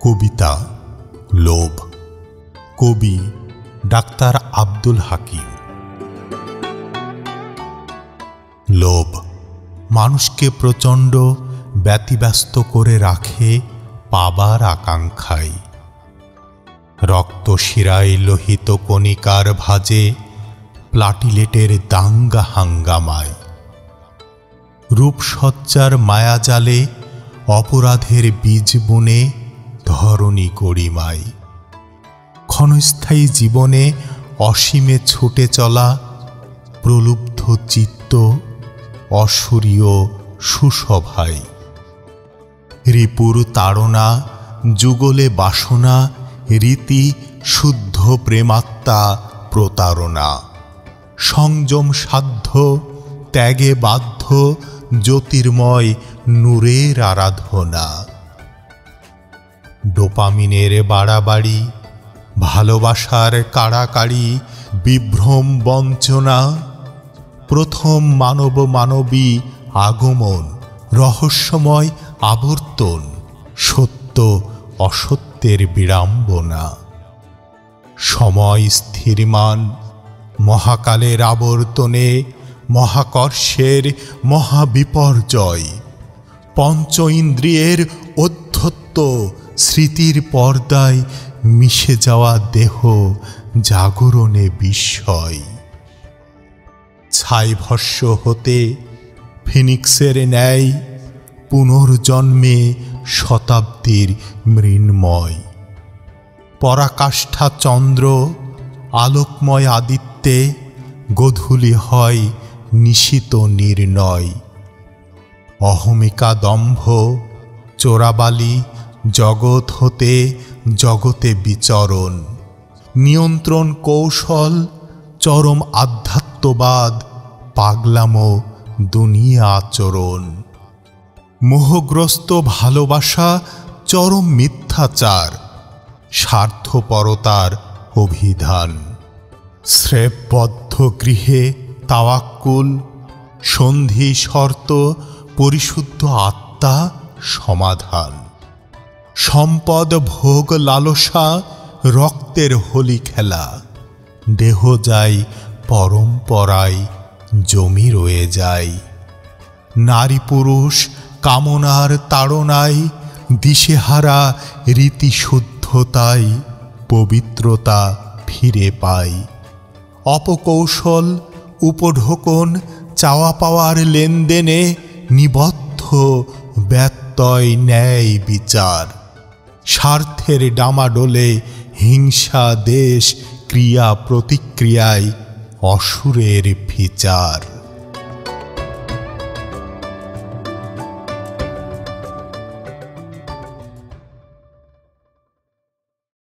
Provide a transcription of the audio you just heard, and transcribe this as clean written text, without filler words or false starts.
কবিতা লোভ। কবি ডাক্তার আব্দুল হাকিম। লোভ মানুষকে প্রচণ্ড ব্যতিব্যস্ত করে রাখে পাবার আকাঙ্ক্ষায়। রক্ত শিরায় লোহিত কণিকার ভাজে প্লাটিলেটের দাঙ্গা হাঙ্গামায়। রূপসজ্জার মায়াজালে অপরাধের বীজ বুনে ধরণী গরিমায়। ক্ষণস্থায়ী জীবনে অসীমে ছুটে চলা প্রলুব্ধ চিত্ত অসূরীয় সুসভায়। রিপুর তাড়না যুগলে বাসনা রীতি শুদ্ধ প্রেমাত্মা প্রতারণা। সংযম সাধ্য ত্যাগে বাধ্য জ্যোতির্ময় নূরের আরাধনা। ডোপামিনের বাড়াবাড়ি ভালোবাসার কাড়াকাড়ি বিভ্রম বঞ্চনা। প্রথম মানব মানবী আগমন রহস্যময় আবর্তন সত্য অসত্যের বিড়ম্বনা। সময় স্থিরমান মহাকালের আবর্তনে মহাকর্ষের মহাবিপর্যয়। পঞ্চ ইন্দ্রিয়ের অধ্যত্ত স্মৃতির পর্দায় মিশে যাওয়া দেহ জাগরণে বিস্ময়। ছাইভস্য হতে ফিনিক্সের ন্যায় পুনর্জন্মে শতাব্দীর মৃন্ময়। পরাকাষ্ঠা চন্দ্র আলোকময় আদিত্যে গোধূলি হয় নিশিত নির্ণয়। অহমিকা দম্ভ চোরাবালি জগৎ হতে জগতে বিচরণ। নিয়ন্ত্রণ কৌশল চরম আধ্যাত্মবাদ পাগলামো দুনিয়া আচরণ। মোহগ্রস্ত ভালোবাসা চরম মিথ্যাচার স্বার্থপরতার অভিধান। স্রেফবদ্ধ গৃহে তাওয়াক্কুল সন্ধি শর্ত পরিশুদ্ধ আত্মা সমাধান। সম্পদ ভোগ লালসা রক্তের হোলি খেলা। দেহ যায় পরম্পরায় জমি রয়ে যায়। নারী পুরুষ কামনার তাড়নায় দিশেহারা রীতি শুদ্ধতায় পবিত্রতা ফিরে পায়। অপকৌশল উপঢোকন চাওয়া পাওয়ার লেনদেনে নিবদ্ধ ব্যত্যয় ন্যায় বিচার। স্বার্থের ডামাডোলে হিংসা দেশ ক্রিয়া প্রতিক্রিয়ায় অসুরের বিচার।